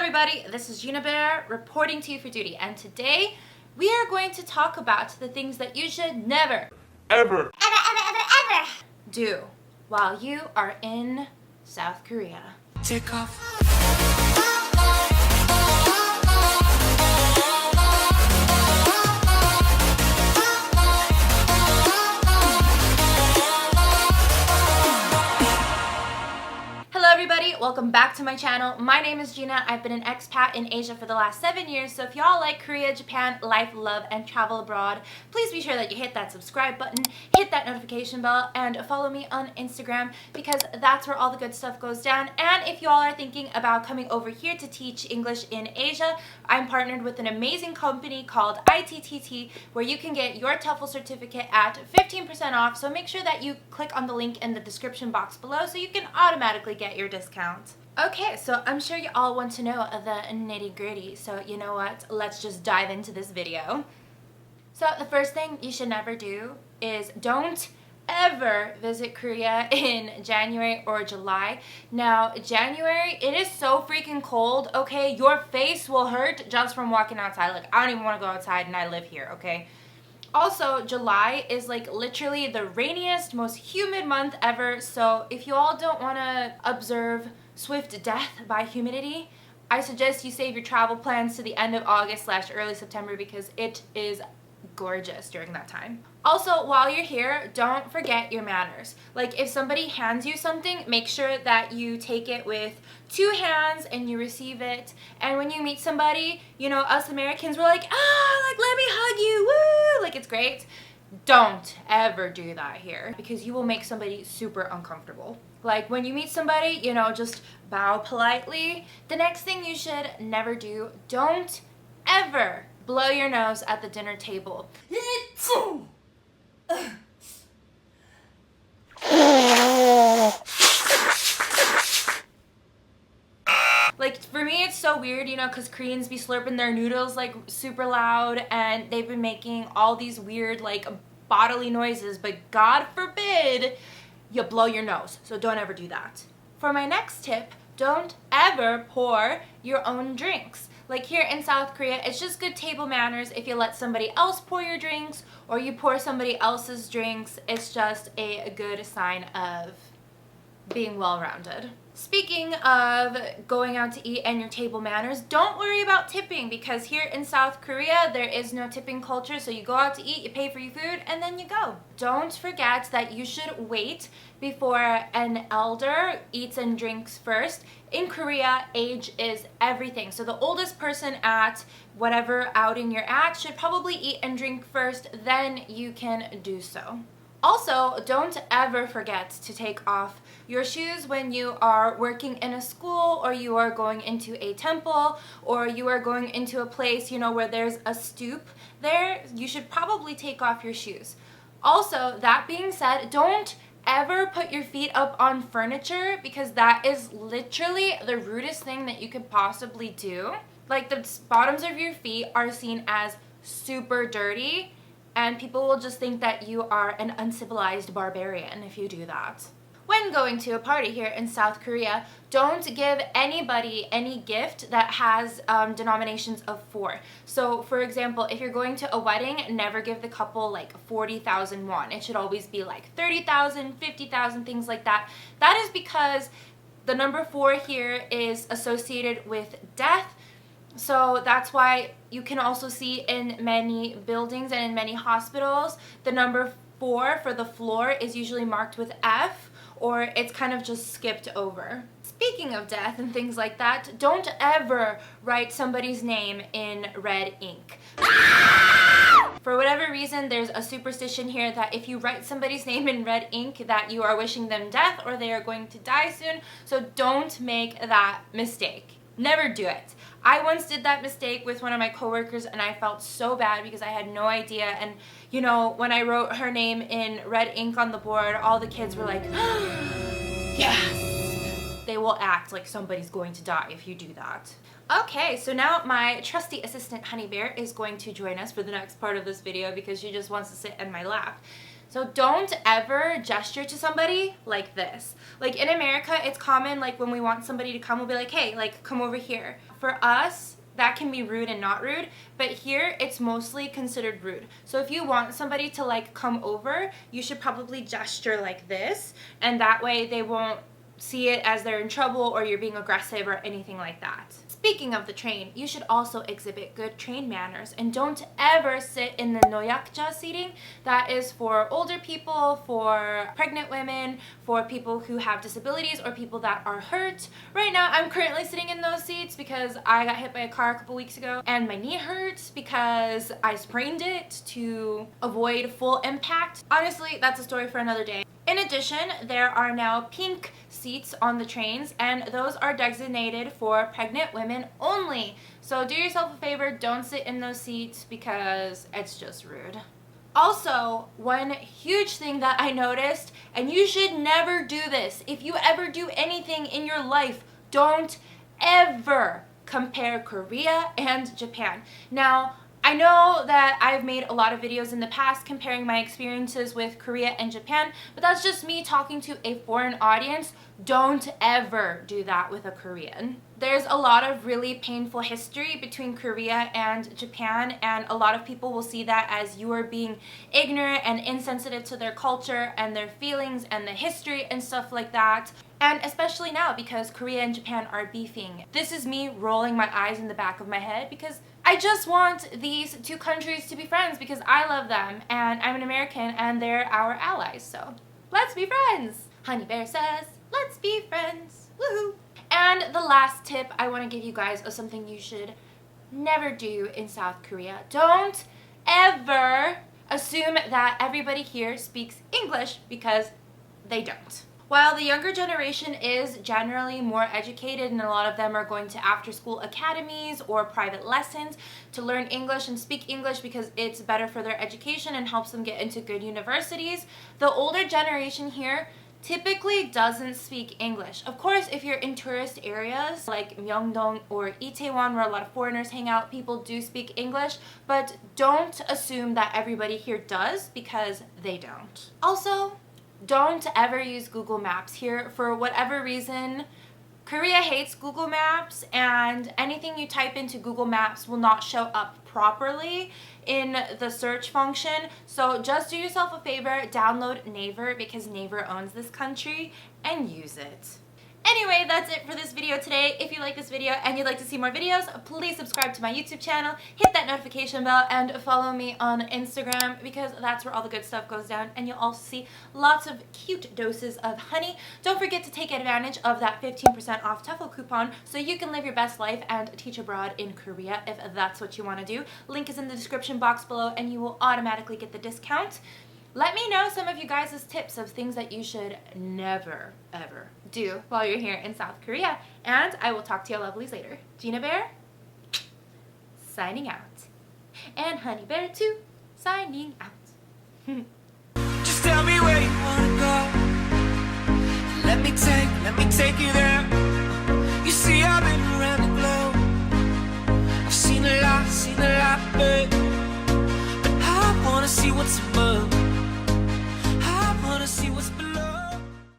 everybody, this is Gina Bear reporting to you for duty, and today we are going to talk about the things that you should never Ever do while you are in South Korea. take off. Hello everybody, welcome back to my channel. My name is Gina. I've been an expat in Asia for the last 7 years, so if y'all like Korea, Japan, life, love, and travel abroad, please be sure that you hit that subscribe button, hit that notification bell, and follow me on Instagram because that's where all the good stuff goes down. And if y'all are thinking about coming over here to teach English in Asia, I'm partnered with an amazing company called ITTT where you can get your TOEFL certificate at 15% off, so make sure that you click on the link in the description box below so you can automatically get your discount. Okay, so I'm sure you all want to know the nitty-gritty, so you know what? Let's just dive into this video. So the first thing you should never do is don't ever visit Korea in January or July. Now, January, it is so freaking cold, okay? Your face will hurt just from walking outside. Like, I don't even want to go outside and I live here, okay? Also, July is like literally the rainiest, most humid month ever, so if you all don't want to observe swift death by humidity, I suggest you save your travel plans to the end of August / early September because it is gorgeous during that time. Also, while you're here, don't forget your manners. Like, if somebody hands you something, make sure that you take it with 2 hands and you receive it. And when you meet somebody, you know, us Americans, we're like, like, let me hug you, woo, like, it's great. Don't ever do that here because you will make somebody super uncomfortable. Like, when you meet somebody, you know, just bow politely. The next thing you should never do, don't ever blow your nose at the dinner table. Like, for me, it's so weird, you know, because Koreans be slurping their noodles, like, super loud, and they've been making all these weird, like, bodily noises, but God forbid you blow your nose, so don't ever do that. For my next tip, don't ever pour your own drinks. Like, here in South Korea, it's just good table manners if you let somebody else pour your drinks or you pour somebody else's drinks. It's just a good sign of being well-rounded. Speaking of going out to eat and your table manners, don't worry about tipping because here in South Korea, there is no tipping culture, so you go out to eat, you pay for your food, and then you go. Don't forget that you should wait before an elder eats and drinks first. In Korea, age is everything, so the oldest person at whatever outing you're at should probably eat and drink first, then you can do so. Also, don't ever forget to take off your shoes when you are working in a school or you are going into a temple or you are going into a place, you know, where there's a stoop there. You should probably take off your shoes. Also, that being said, don't ever put your feet up on furniture because that is literally the rudest thing that you could possibly do. Like, the bottoms of your feet are seen as super dirty, and people will just think that you are an uncivilized barbarian if you do that. When going to a party here in South Korea, don't give anybody any gift that has denominations of 4. So, for example, if you're going to a wedding, never give the couple like 40,000 won. It should always be like 30,000, 50,000, things like that. That is because the number 4 here is associated with death. So that's why you can also see in many buildings and in many hospitals, the number 4 for the floor is usually marked with F, or it's kind of just skipped over. Speaking of death and things like that, don't ever write somebody's name in red ink. For whatever reason, there's a superstition here that if you write somebody's name in red ink, that you are wishing them death or they are going to die soon, so don't make that mistake. Never do it. I once did that mistake with one of my coworkers and I felt so bad because I had no idea, and you know, when I wrote her name in red ink on the board, all the kids were like, yes! They will act like somebody's going to die if you do that. Okay, so now my trusty assistant Honey Bear is going to join us for the next part of this video because she just wants to sit in my lap. So don't ever gesture to somebody like this. Like in America, it's common, like when we want somebody to come, we'll be like, hey, like come over here. For us, that can be rude and not rude, but here it's mostly considered rude. So if you want somebody to like come over, you should probably gesture like this, and that way they won't see it as they're in trouble or you're being aggressive or anything like that. Speaking of the train, you should also exhibit good train manners and don't ever sit in the noyakja seating. That is for older people, for pregnant women, for people who have disabilities or people that are hurt. Right now, I'm currently sitting in those seats because I got hit by a car a couple weeks ago and my knee hurts because I sprained it to avoid full impact. Honestly, that's a story for another day. In addition, there are now pink seats on the trains, and those are designated for pregnant women only. So do yourself a favor, don't sit in those seats because it's just rude. Also, one huge thing that I noticed, and you should never do this, if you ever do anything in your life, don't ever compare Korea and Japan. Now, I know that I've made a lot of videos in the past comparing my experiences with Korea and Japan, but that's just me talking to a foreign audience. Don't ever do that with a Korean. There's a lot of really painful history between Korea and Japan, and a lot of people will see that as you are being ignorant and insensitive to their culture and their feelings and the history and stuff like that. And especially now because Korea and Japan are beefing. This is me rolling my eyes in the back of my head because I just want these two countries to be friends because I love them and I'm an American and they're our allies. So let's be friends. Honey Bear says, let's be friends. Woohoo! And the last tip I want to give you guys of something you should never do in South Korea. Don't ever assume that everybody here speaks English because they don't. While the younger generation is generally more educated and a lot of them are going to after-school academies or private lessons to learn English and speak English because it's better for their education and helps them get into good universities, the older generation here typically doesn't speak English. Of course, if you're in tourist areas like Myeongdong or Itaewon where a lot of foreigners hang out, people do speak English, but don't assume that everybody here does because they don't. Also, don't ever use Google Maps here. For whatever reason, Korea hates Google Maps and anything you type into Google Maps will not show up properly in the search function. So just do yourself a favor, download Naver because Naver owns this country and use it. Anyway, that's it for this video today. If you like this video and you'd like to see more videos, please subscribe to my YouTube channel, hit that notification bell, and follow me on Instagram because that's where all the good stuff goes down and you'll also see lots of cute doses of honey. Don't forget to take advantage of that 15% off TOEFL coupon so you can live your best life and teach abroad in Korea if that's what you want to do. Link is in the description box below and you will automatically get the discount. Let me know some of you guys' tips of things that you should never, ever do while you're here in South Korea. And I will talk to you lovelies later. Gina Bear, signing out. And Honey Bear too, signing out. Just tell me where you wanna go. Let me take you there. You see, I've been around